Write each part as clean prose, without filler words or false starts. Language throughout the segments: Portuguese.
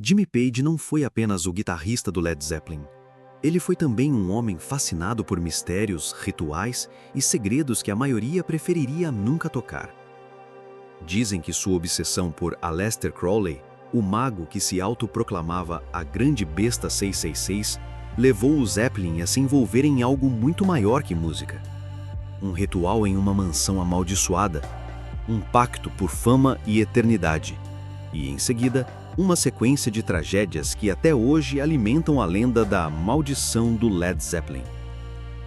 Jimmy Page não foi apenas o guitarrista do Led Zeppelin. Ele foi também um homem fascinado por mistérios, rituais e segredos que a maioria preferiria nunca tocar. Dizem que sua obsessão por Aleister Crowley, o mago que se autoproclamava a Grande Besta 666, levou o Zeppelin a se envolver em algo muito maior que música. Um ritual em uma mansão amaldiçoada, um pacto por fama e eternidade, e, em seguida, uma sequência de tragédias que até hoje alimentam a lenda da maldição do Led Zeppelin.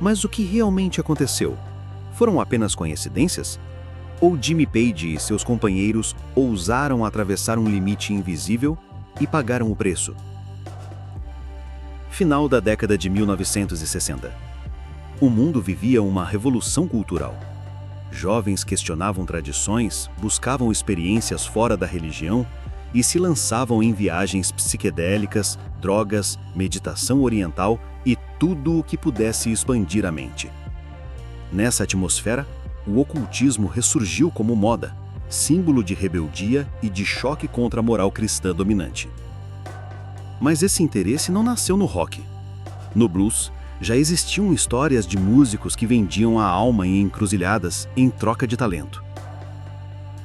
Mas o que realmente aconteceu? Foram apenas coincidências? Ou Jimmy Page e seus companheiros ousaram atravessar um limite invisível e pagaram o preço? Final da década de 1960. O mundo vivia uma revolução cultural. Jovens questionavam tradições, buscavam experiências fora da religião e se lançavam em viagens psiquedélicas, drogas, meditação oriental e tudo o que pudesse expandir a mente. Nessa atmosfera, o ocultismo ressurgiu como moda, símbolo de rebeldia e de choque contra a moral cristã dominante. Mas esse interesse não nasceu no rock. No blues, já existiam histórias de músicos que vendiam a alma em encruzilhadas em troca de talento.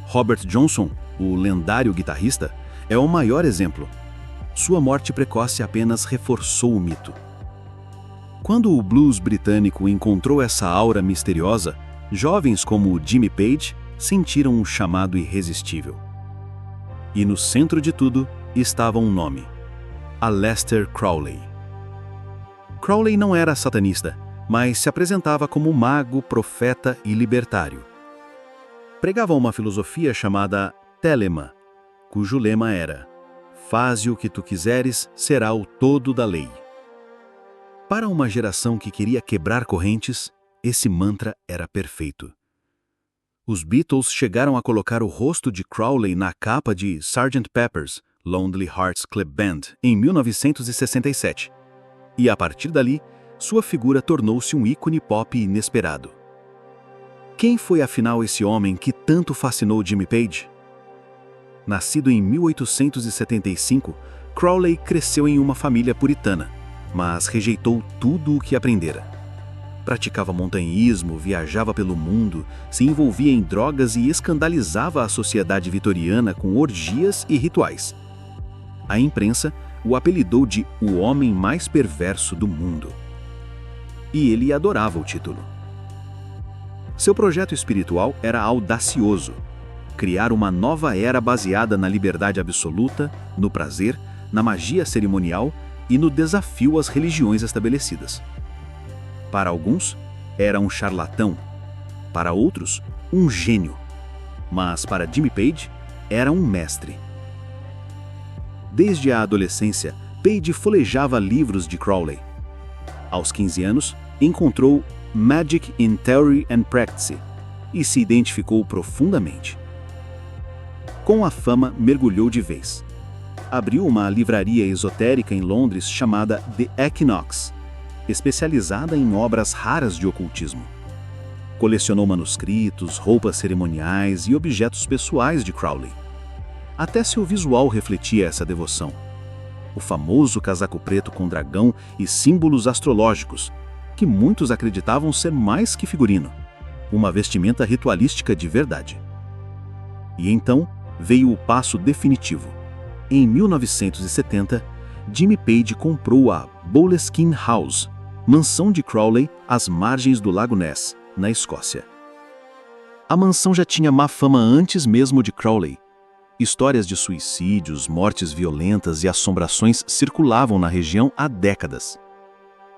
Robert Johnson, o lendário guitarrista, é o maior exemplo. Sua morte precoce apenas reforçou o mito. Quando o blues britânico encontrou essa aura misteriosa, jovens como Jimmy Page sentiram um chamado irresistível. E no centro de tudo estava um nome: Aleister Crowley. Crowley não era satanista, mas se apresentava como mago, profeta e libertário. Pregava uma filosofia chamada Telema, cujo lema era: faze o que tu quiseres, será o todo da lei. Para uma geração que queria quebrar correntes, esse mantra era perfeito. Os Beatles chegaram a colocar o rosto de Crowley na capa de Sgt. Pepper's Lonely Hearts Club Band em 1967. E a partir dali, sua figura tornou-se um ícone pop inesperado. Quem foi afinal esse homem que tanto fascinou Jimmy Page? Nascido em 1875, Crowley cresceu em uma família puritana, mas rejeitou tudo o que aprendera. Praticava montanhismo, viajava pelo mundo, se envolvia em drogas e escandalizava a sociedade vitoriana com orgias e rituais. A imprensa o apelidou de o homem mais perverso do mundo. E ele adorava o título. Seu projeto espiritual era audacioso: criar uma nova era baseada na liberdade absoluta, no prazer, na magia cerimonial e no desafio às religiões estabelecidas. Para alguns, era um charlatão. Para outros, um gênio. Mas para Jimmy Page, era um mestre. Desde a adolescência, Page folhejava livros de Crowley. Aos 15 anos, encontrou Magic in Theory and Practice e se identificou profundamente. Com a fama, mergulhou de vez. Abriu uma livraria esotérica em Londres chamada The Equinox, especializada em obras raras de ocultismo. Colecionou manuscritos, roupas cerimoniais e objetos pessoais de Crowley. Até seu visual refletia essa devoção. O famoso casaco preto com dragão e símbolos astrológicos, que muitos acreditavam ser mais que figurino, uma vestimenta ritualística de verdade. E então veio o passo definitivo. Em 1970, Jimmy Page comprou a Boleskine House, mansão de Crowley às margens do Lago Ness, na Escócia. A mansão já tinha má fama antes mesmo de Crowley. Histórias de suicídios, mortes violentas e assombrações circulavam na região há décadas.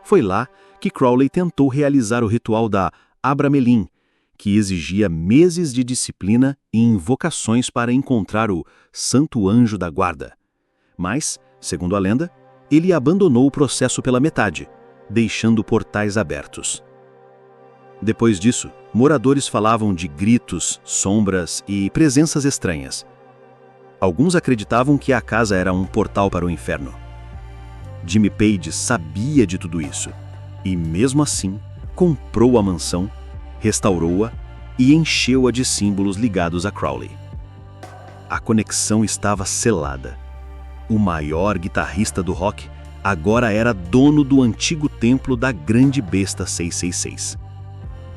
Foi lá que Crowley tentou realizar o ritual da Abramelin, que exigia meses de disciplina e invocações para encontrar o Santo Anjo da Guarda. Mas, segundo a lenda, ele abandonou o processo pela metade, deixando portais abertos. Depois disso, moradores falavam de gritos, sombras e presenças estranhas. Alguns acreditavam que a casa era um portal para o inferno. Jimmy Page sabia de tudo isso e, mesmo assim, comprou a mansão, restaurou-a e encheu-a de símbolos ligados a Crowley. A conexão estava selada. O maior guitarrista do rock agora era dono do antigo templo da Grande Besta 666.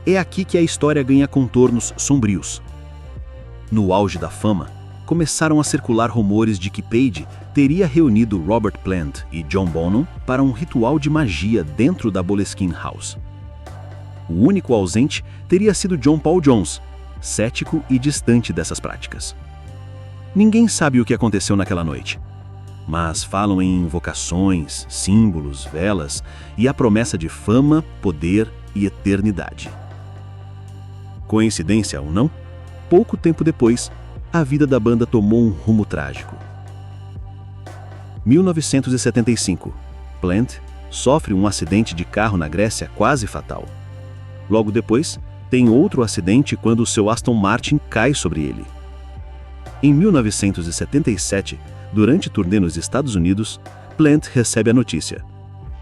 É aqui que a história ganha contornos sombrios. No auge da fama, começaram a circular rumores de que Page teria reunido Robert Plant e John Bonham para um ritual de magia dentro da Boleskine House. O único ausente teria sido John Paul Jones, cético e distante dessas práticas. Ninguém sabe o que aconteceu naquela noite, mas falam em invocações, símbolos, velas e a promessa de fama, poder e eternidade. Coincidência ou não, pouco tempo depois, a vida da banda tomou um rumo trágico. 1975, Plant sofre um acidente de carro na Grécia quase fatal. Logo depois, tem outro acidente quando o seu Aston Martin cai sobre ele. Em 1977, durante turnê nos Estados Unidos, Plant recebe a notícia.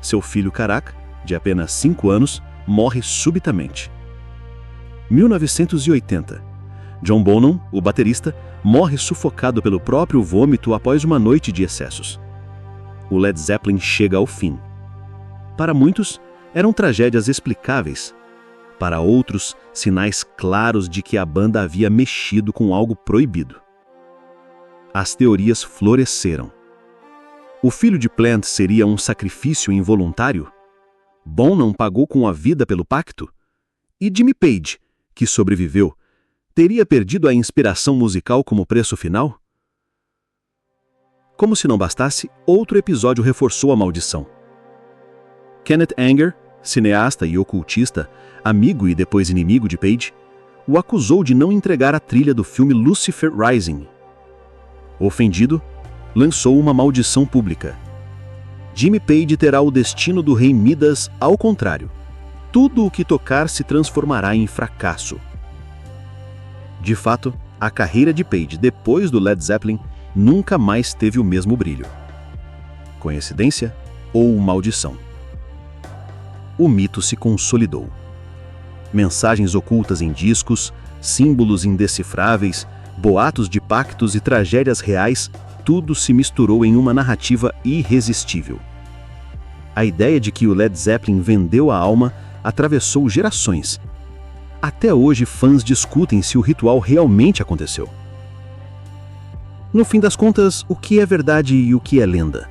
Seu filho Caraca, de apenas 5 anos, morre subitamente. 1980. John Bonham, o baterista, morre sufocado pelo próprio vômito após uma noite de excessos. O Led Zeppelin chega ao fim. Para muitos, eram tragédias explicáveis. Para outros, sinais claros de que a banda havia mexido com algo proibido. As teorias floresceram. O filho de Plant seria um sacrifício involuntário? Bonham pagou com a vida pelo pacto? E Jimmy Page, que sobreviveu, teria perdido a inspiração musical como preço final? Como se não bastasse, outro episódio reforçou a maldição. Kenneth Anger, cineasta e ocultista, amigo e depois inimigo de Page, o acusou de não entregar a trilha do filme Lucifer Rising. Ofendido, lançou uma maldição pública. Jimmy Page terá o destino do rei Midas ao contrário. Tudo o que tocar se transformará em fracasso. De fato, a carreira de Page depois do Led Zeppelin nunca mais teve o mesmo brilho. Coincidência ou maldição? O mito se consolidou. Mensagens ocultas em discos, símbolos indecifráveis, boatos de pactos e tragédias reais, tudo se misturou em uma narrativa irresistível. A ideia de que o Led Zeppelin vendeu a alma atravessou gerações. Até hoje, fãs discutem se o ritual realmente aconteceu. No fim das contas, o que é verdade e o que é lenda?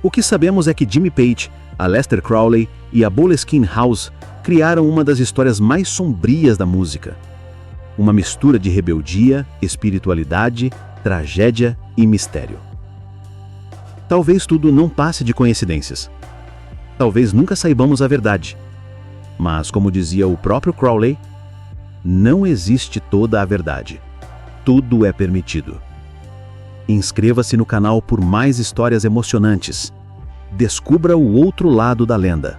O que sabemos é que Jimmy Page, Aleister Crowley e a Boleskine House criaram uma das histórias mais sombrias da música. Uma mistura de rebeldia, espiritualidade, tragédia e mistério. Talvez tudo não passe de coincidências. Talvez nunca saibamos a verdade. Mas, como dizia o próprio Crowley, não existe toda a verdade. Tudo é permitido. Inscreva-se no canal por mais histórias emocionantes. Descubra o outro lado da lenda.